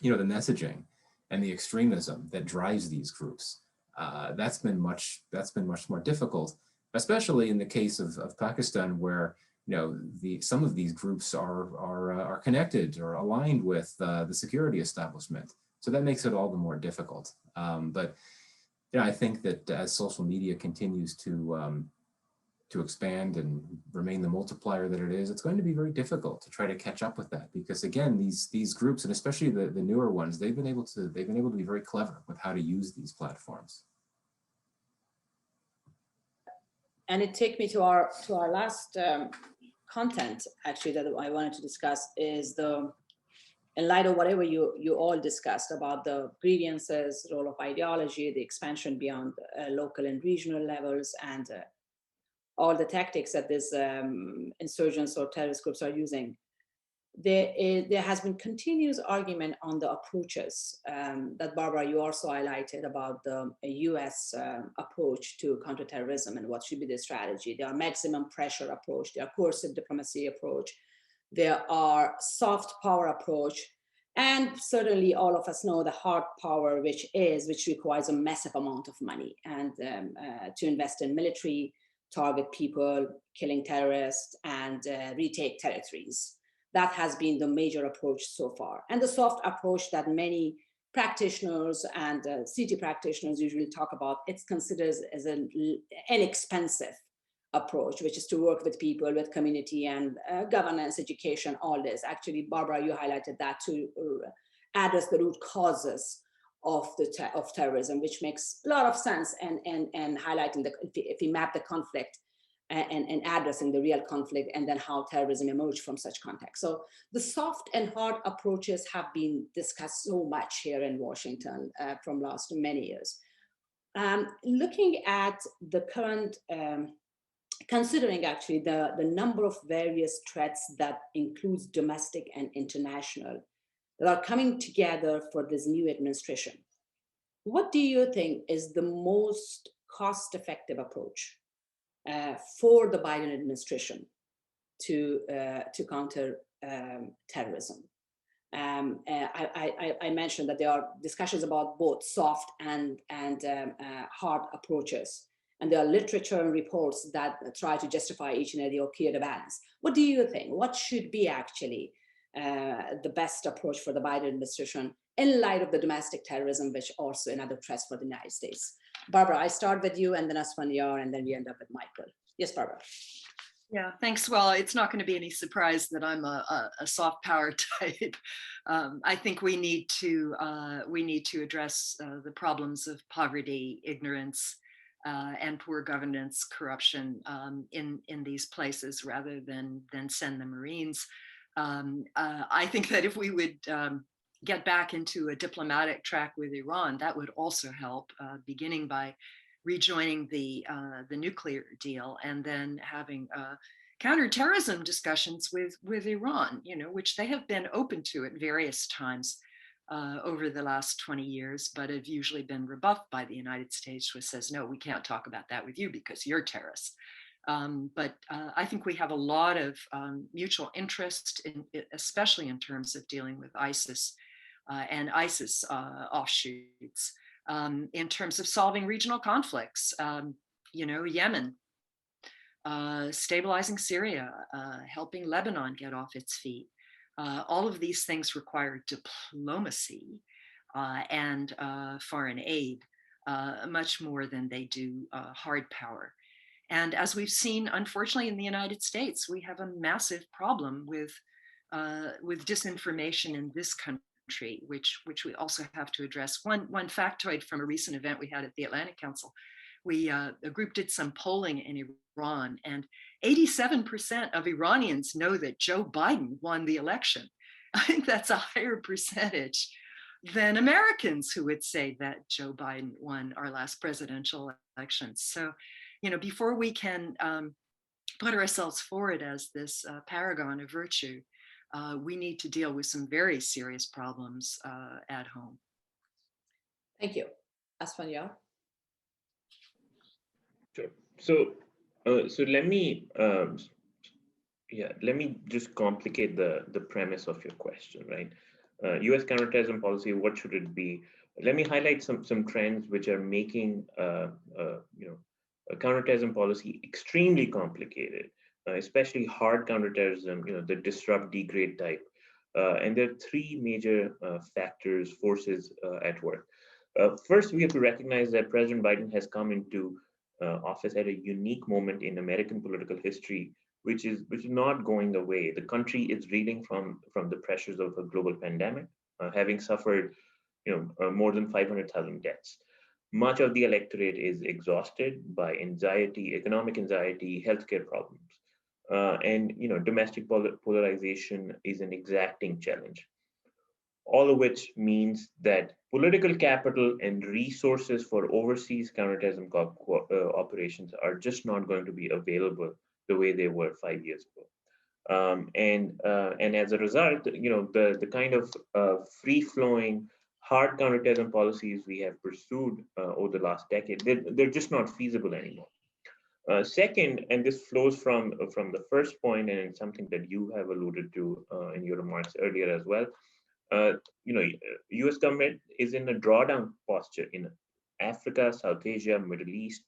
the messaging and the extremism that drives these groups, that's been much more difficult, especially in the case of Pakistan, where some of these groups are connected or aligned with the security establishment. So that makes it all the more difficult. But I think that as social media continues to expand and remain the multiplier that it is, it's going to be very difficult to try to catch up with that, because again, these groups, and especially the newer ones, they've been able to be very clever with how to use these platforms. And it takes me to our last content, actually, that I wanted to discuss is in light of whatever you all discussed about the grievances, role of ideology, the expansion beyond local and regional levels, and all the tactics that these insurgents or terrorist groups are using. There has been continuous argument on the approaches that, Barbara, you also highlighted about the US approach to counterterrorism and what should be the strategy. There are maximum pressure approach, there are coercive diplomacy approach, there are soft power approach, and certainly all of us know the hard power, which requires a massive amount of money and to invest in military, target people, killing terrorists, and retake territories. That has been the major approach so far. And the soft approach that many practitioners and CT practitioners usually talk about, it's considered as an inexpensive approach, which is to work with people, with community and governance, education, all this. Actually, Barbara, you highlighted that to address the root causes of terrorism, which makes a lot of sense, and highlighting if we map the conflict and addressing the real conflict, and then how terrorism emerged from such context. So the soft and hard approaches have been discussed so much here in Washington from last many years. Looking at the current, considering actually the number of various threats that includes domestic and international that are coming together for this new administration, what do you think is the most cost-effective approach for the Biden administration to counter terrorism? I mentioned that there are discussions about both soft and hard approaches, and there are literature and reports that try to justify each and every or create a balance. What do you think? What should be actually the best approach for the Biden administration in light of the domestic terrorism, which also another threat for the United States? Barbara, I start with you, and then Asfanyar, and then we end up with Michael. Yes, Barbara. Yeah, thanks. Well, it's not going to be any surprise that I'm a soft power type. I think we need to address the problems of poverty, ignorance, and poor governance, corruption in these places, rather than send the Marines. I think that if we would get back into a diplomatic track with Iran, that would also help, beginning by rejoining the nuclear deal, and then having counterterrorism discussions with Iran, which they have been open to at various times over the last 20 years, but have usually been rebuffed by the United States, which says, no, we can't talk about that with you because you're terrorists. But I think we have a lot of mutual interest, especially in terms of dealing with ISIS and ISIS offshoots, in terms of solving regional conflicts. Yemen, stabilizing Syria, helping Lebanon get off its feet. All of these things require diplomacy and foreign aid much more than they do hard power. And as we've seen, unfortunately, in the United States, we have a massive problem with disinformation in this country, which we also have to address. One factoid from a recent event we had at the Atlantic Council. A group did some polling in Iran, and 87% of Iranians know that Joe Biden won the election. I think that's a higher percentage than Americans who would say that Joe Biden won our last presidential election. So, before we can put ourselves forward as this paragon of virtue, we need to deal with some very serious problems at home. Thank you. Asfanya. Sure. So let me just complicate the premise of your question, right? U.S. counterterrorism policy, what should it be? Let me highlight some trends which are making a counterterrorism policy extremely complicated, especially hard counterterrorism, the disrupt, degrade type. And there are three major forces at work. First, we have to recognize that President Biden has come into office at a unique moment in American political history, which is not going away. The country is reeling from the pressures of a global pandemic, having suffered more than 500,000 deaths. Much of the electorate is exhausted by anxiety, economic anxiety, healthcare problems, and domestic polarization is an exacting challenge. All of which means that political capital and resources for overseas counterterrorism operations are just not going to be available the way they were 5 years ago. And as a result, the kind of free-flowing, hard counterterrorism policies we have pursued over the last decade, they're just not feasible anymore. Second, and this flows from the first point, and it's something that you have alluded to in your remarks earlier as well. U.S. government is in a drawdown posture in Africa, South Asia, Middle East,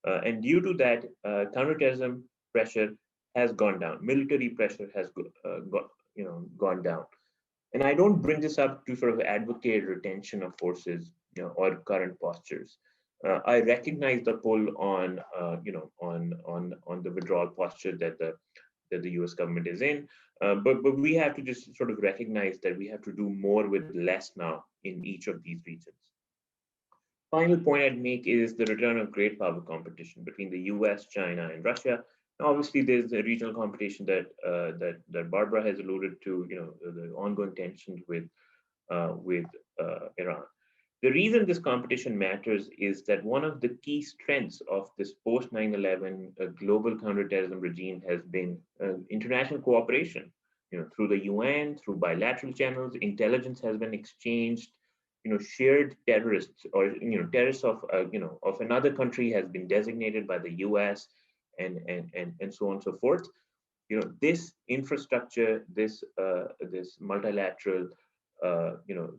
and due to that, counterterrorism pressure has gone down. Military pressure has gone down. And I don't bring this up to sort of advocate retention of forces, or current postures. I recognize the pull on the withdrawal posture that the U.S. government is in, but we have to just sort of recognize that we have to do more with less now in each of these regions. Final point I'd make is the return of great power competition between the U.S., China, and Russia. Obviously, there's a regional competition that Barbara has alluded to, the ongoing tensions with Iran. The reason this competition matters is that one of the key strengths of this post 9/11 global counterterrorism regime has been international cooperation. Through the UN, through bilateral channels, intelligence has been exchanged. Shared terrorists or terrorists of another country has been designated by the U.S. and so on and so forth. This infrastructure, this multilateral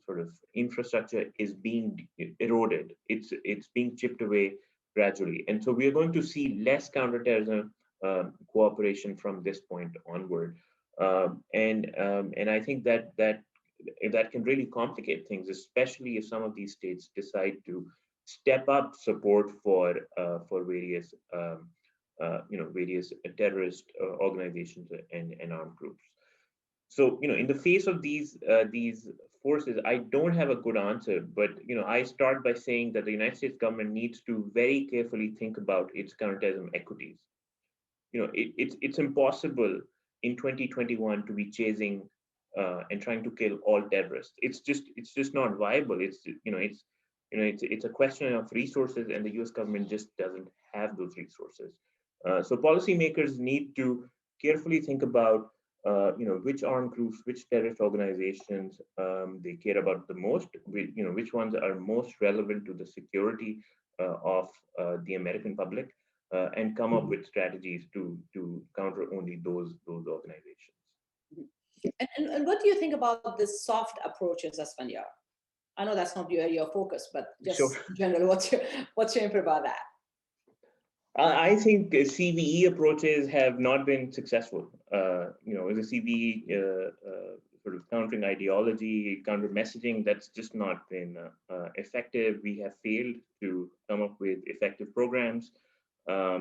sort of infrastructure is being eroded. It's being chipped away gradually, and so we are going to see less counterterrorism cooperation from this point onward. And I think that can really complicate things, especially if some of these states decide to step up support for various various terrorist organizations and armed groups. So, in the face of these forces, I don't have a good answer, but, I start by saying that the United States government needs to very carefully think about its counterterrorism equities. It's impossible in 2021 to be chasing and trying to kill all terrorists. It's just not viable. It's a question of resources, and the U.S. government just doesn't have those resources. So policymakers need to carefully think about which armed groups, which terrorist organizations they care about the most, which ones are most relevant to the security of the American public, and come up with strategies to counter only those organizations. And what do you think about the soft approaches, Asfandyar? I know that's not your area of focus, but just Sure. in general, what's your input about that? I think CVE approaches have not been successful. The CVE sort of countering ideology, counter messaging, that's just not been effective. We have failed to come up with effective programs. A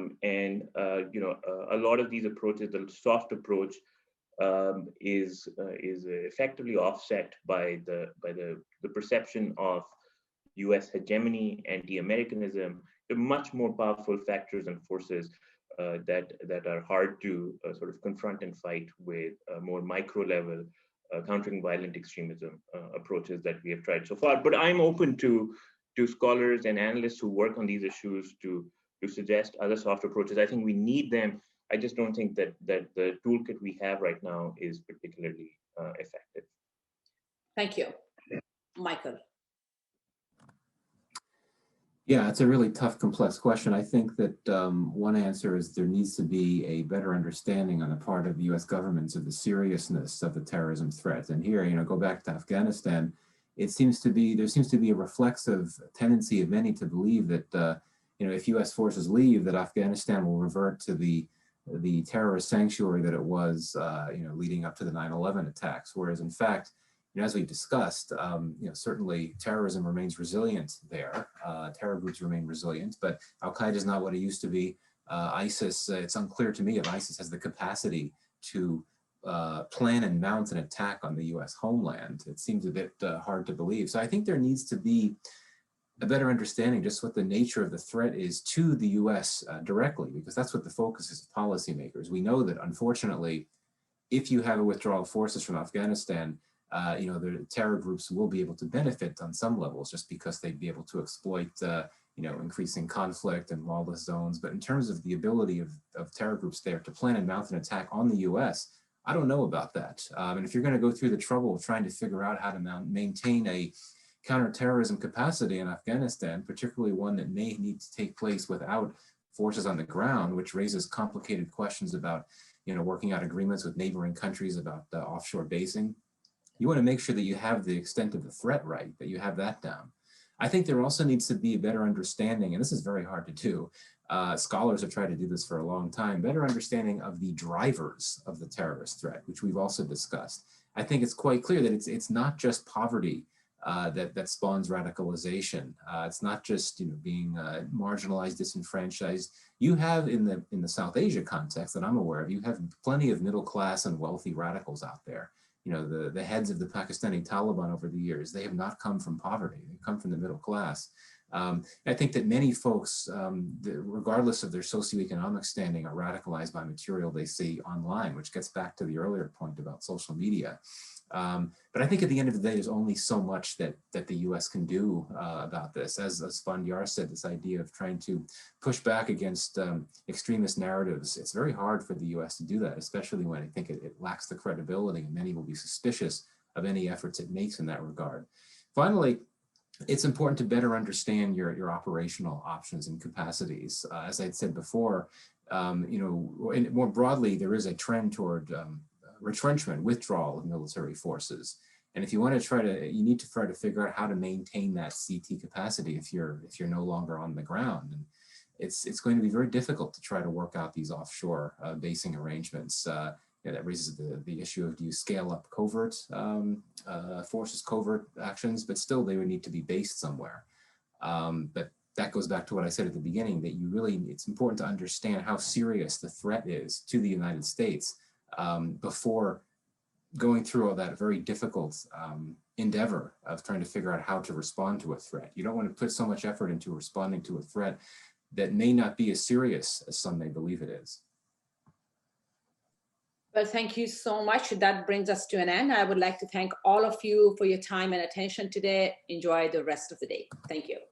lot of these approaches, the soft approach, is effectively offset by the perception of U.S. hegemony, anti-Americanism, the much more powerful factors and forces that are hard to sort of confront and fight with more micro level countering violent extremism approaches that we have tried so far. But I'm open to scholars and analysts who work on these issues to suggest other soft approaches. I think we need them. I just don't think that the toolkit we have right now is particularly effective. Thank you. Michael. Yeah, it's a really tough, complex question. I think that one answer is there needs to be a better understanding on the part of the U.S. governments of the seriousness of the terrorism threat. And here, go back to Afghanistan, there seems to be a reflexive tendency of many to believe that if U.S. forces leave, that Afghanistan will revert to the terrorist sanctuary that it was, leading up to the 9/11 attacks. Whereas, in fact, as we discussed, certainly terrorism remains resilient there. Terror groups remain resilient, but Al-Qaeda is not what it used to be. ISIS, it's unclear to me if ISIS has the capacity to plan and mount an attack on the U.S. homeland. It seems a bit hard to believe. So I think there needs to be a better understanding just what the nature of the threat is to the U.S. Directly, because that's what the focus is of policymakers. We know that, unfortunately, if you have a withdrawal of forces from Afghanistan, the terror groups will be able to benefit on some levels just because they'd be able to exploit, increasing conflict and lawless zones. But in terms of the ability of terror groups there to plan and mount an attack on the U.S., I don't know about that. And if you're going to go through the trouble of trying to figure out how to maintain a counterterrorism capacity in Afghanistan, particularly one that may need to take place without forces on the ground, which raises complicated questions about, working out agreements with neighboring countries about offshore basing. You want to make sure that you have the extent of the threat right, that you have that down. I think there also needs to be a better understanding, and this is very hard to do. Scholars have tried to do this for a long time, better understanding of the drivers of the terrorist threat, which we've also discussed. I think it's quite clear that it's not just poverty that spawns radicalization. It's not just being marginalized, disenfranchised. You have in the South Asia context that I'm aware of, you have plenty of middle class and wealthy radicals out there. The heads of the Pakistani Taliban over the years, they have not come from poverty. They come from the middle class. I think that many folks, regardless of their socioeconomic standing, are radicalized by material they see online, which gets back to the earlier point about social media. But I think at the end of the day, there's only so much that the U.S. can do about this. As Asfandyar said, this idea of trying to push back against extremist narratives, it's very hard for the U.S. to do that, especially when I think it lacks the credibility, and many will be suspicious of any efforts it makes in that regard. Finally, it's important to better understand your operational options and capacities. As I said before, and more broadly, there is a trend toward retrenchment, withdrawal of military forces. And if you want to you need to try to figure out how to maintain that CT capacity if you're no longer on the ground. And it's going to be very difficult to try to work out these offshore basing arrangements. That raises the issue of, do you scale up covert forces, covert actions, but still they would need to be based somewhere. But that goes back to what I said at the beginning, that it's important to understand how serious the threat is to the United States before going through all that very difficult endeavor of trying to figure out how to respond to a threat. You don't want to put so much effort into responding to a threat that may not be as serious as some may believe it is. Well, thank you so much. That brings us to an end. I would like to thank all of you for your time and attention today. Enjoy the rest of the day. Thank you.